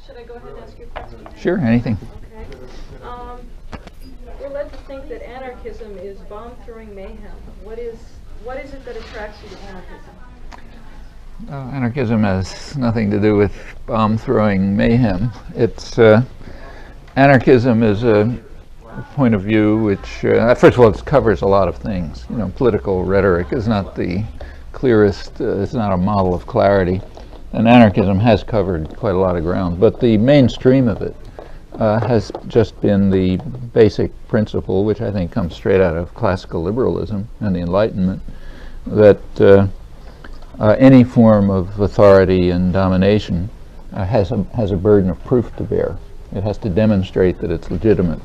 Should I go ahead and ask you a question? Sure, anything. Okay. We're led to think that anarchism is bomb-throwing mayhem. What is it that attracts you to anarchism? Anarchism has nothing to do with bomb-throwing mayhem. It's anarchism is a point of view which, first of all, it covers a lot of things. You know, political rhetoric is not the clearest. It's not a model of clarity, and anarchism has covered quite a lot of ground. But the mainstream of it has just been the basic principle, which I think comes straight out of classical liberalism and the Enlightenment, that any form of authority and domination has a burden of proof to bear. It has to demonstrate that it's legitimate.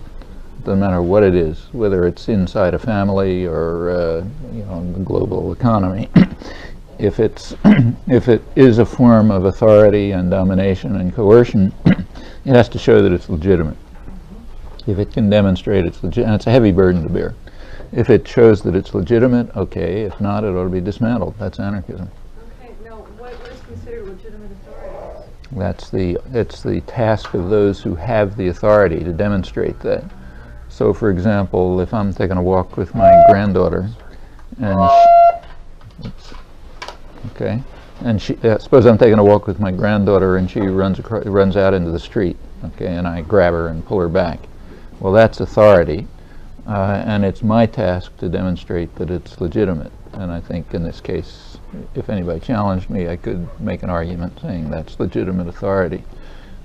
Doesn't matter what it is, whether it's inside a family or the global economy. If it is a form of authority and domination and coercion, it has to show that it's legitimate. If it can demonstrate it's legitimate, and it's a heavy burden to bear. If it shows that it's legitimate, okay. If not, it ought to be dismantled. That's anarchism. Okay. Now, what is considered legitimate authority? It's the task of those who have the authority to demonstrate that. So, for example, if I'm taking a walk with my granddaughter, and suppose I'm taking a walk with my granddaughter and she runs out into the street, okay, and I grab her and pull her back. Well, that's authority, and it's my task to demonstrate that it's legitimate. And I think in this case, if anybody challenged me, I could make an argument saying that's legitimate authority.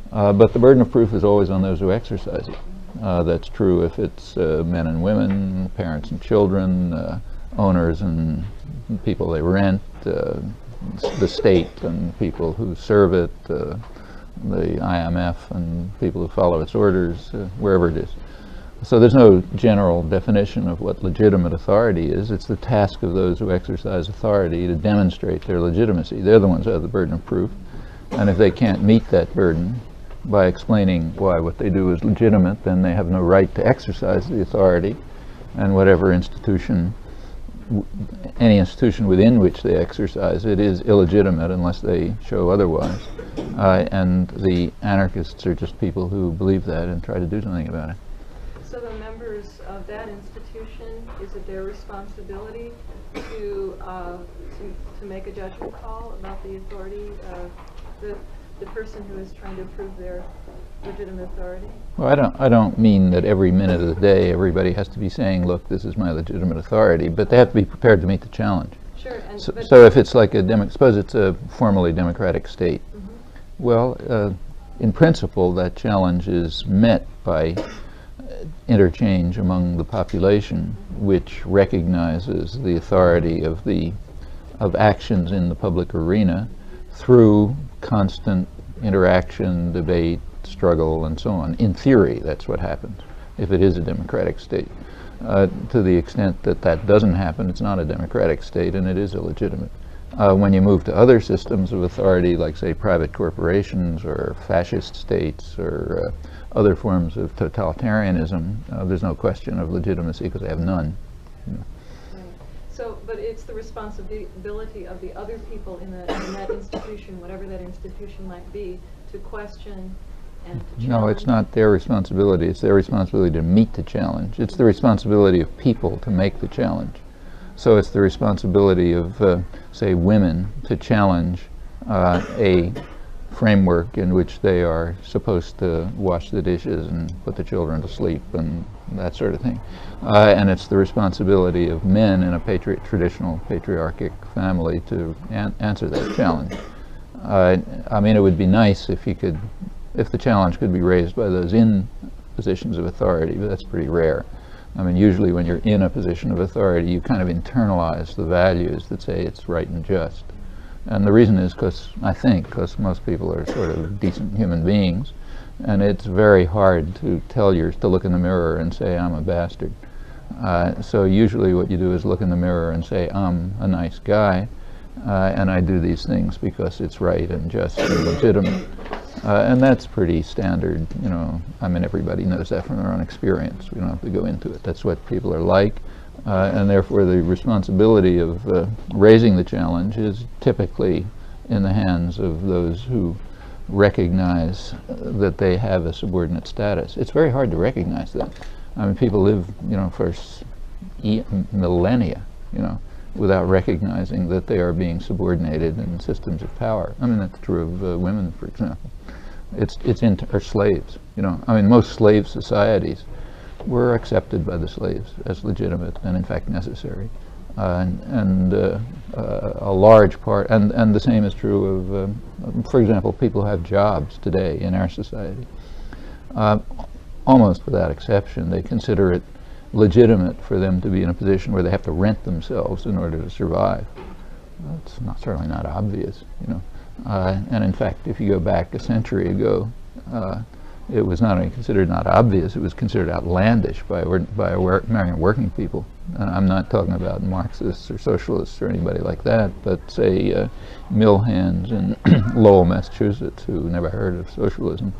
But the burden of proof is always on those who exercise it. That's true if it's men and women, parents and children, owners and people they rent, the state and people who serve it, the IMF and people who follow its orders, wherever it is. So there's no general definition of what legitimate authority is. It's the task of those who exercise authority to demonstrate their legitimacy. They're the ones who have the burden of proof. And if they can't meet that burden by explaining why what they do is legitimate, then they have no right to exercise the authority, and whatever institution, any institution within which they exercise it is illegitimate unless they show otherwise. And the anarchists are just people who believe that and try to do something about it. So the members of that institution, is it their responsibility to make a judgment call about the authority of the person who is trying to prove their legitimate authority? Well, I don't mean that every minute of the day everybody has to be saying, look, this is my legitimate authority, but they have to be prepared to meet the challenge. Sure. So if it's like suppose it's a formally democratic state, well, in principle, that challenge is met by interchange among the population, which recognizes the authority of actions in the public arena through constant interaction, debate, struggle, and so on. In theory, that's what happens if it is a democratic state. To the extent that that doesn't happen, it's not a democratic state and it is illegitimate. When you move to other systems of authority, like, say, private corporations or fascist states or other forms of totalitarianism, there's no question of legitimacy because they have none. You know. So, but it's the responsibility of the other people in that institution, whatever that institution might be, to question and to challenge. No, it's not their responsibility. It's their responsibility to meet the challenge. It's the responsibility of people to make the challenge. So it's the responsibility of, say, women to challenge a framework in which they are supposed to wash the dishes and put the children to sleep and that sort of thing. And it's the responsibility of men in a traditional patriarchic family to answer that challenge. I mean, it would be nice if the challenge could be raised by those in positions of authority, but that's pretty rare. I mean, usually when you're in a position of authority, you kind of internalize the values that say it's right and just. And the reason is because most people are sort of decent human beings, and it's very hard to look in the mirror and say, I'm a bastard. So usually what you do is look in the mirror and say, I'm a nice guy, and I do these things because it's right and just and legitimate. And that's pretty standard, you know. I mean, everybody knows that from their own experience. We don't have to go into it. That's what people are like. And therefore the responsibility of raising the challenge is typically in the hands of those who recognize that they have a subordinate status. It's very hard to recognize that. I mean, people live, for millennia, without recognizing that they are being subordinated in systems of power. I mean, that's true of women, for example. Or slaves, I mean, most slave societies were accepted by the slaves as legitimate and in fact necessary. A large part, and the same is true of, for example, people who have jobs today in our society. Almost without exception, they consider it legitimate for them to be in a position where they have to rent themselves in order to survive. It's certainly not obvious, and in fact, if you go back a century ago, it was not only considered not obvious, it was considered outlandish by American working people. I'm not talking about Marxists or socialists or anybody like that, but say mill hands in Lowell, Massachusetts, who never heard of socialism,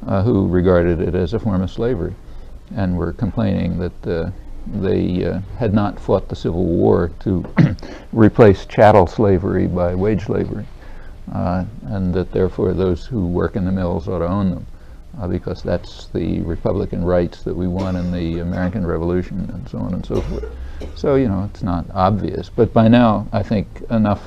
who regarded it as a form of slavery and were complaining that they had not fought the Civil War to replace chattel slavery by wage slavery, and that therefore those who work in the mills ought to own them. Because that's the Republican rights that we won in the American Revolution, and so on and so forth. So, it's not obvious. But by now, I think enough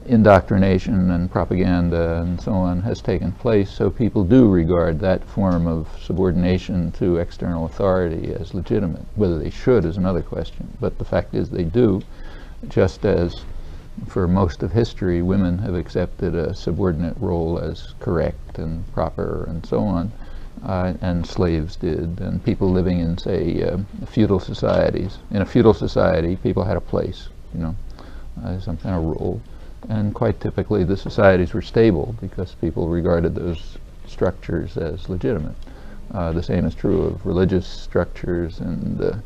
indoctrination and propaganda and so on has taken place, so people do regard that form of subordination to external authority as legitimate. Whether they should is another question. But the fact is they do, just as for most of history, women have accepted a subordinate role as correct and proper and so on, and slaves did, and people living in, say, feudal societies. In a feudal society, people had a place, some kind of role, and quite typically the societies were stable because people regarded those structures as legitimate. The same is true of religious structures, and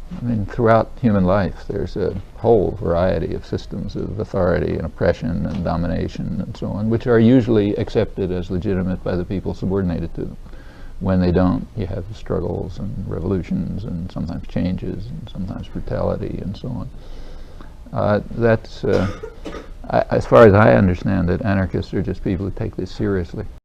I mean, throughout human life, there's a whole variety of systems of authority and oppression and domination and so on, which are usually accepted as legitimate by the people subordinated to them. When they don't, you have struggles and revolutions and sometimes changes and sometimes brutality and so on. As far as I understand it, anarchists are just people who take this seriously.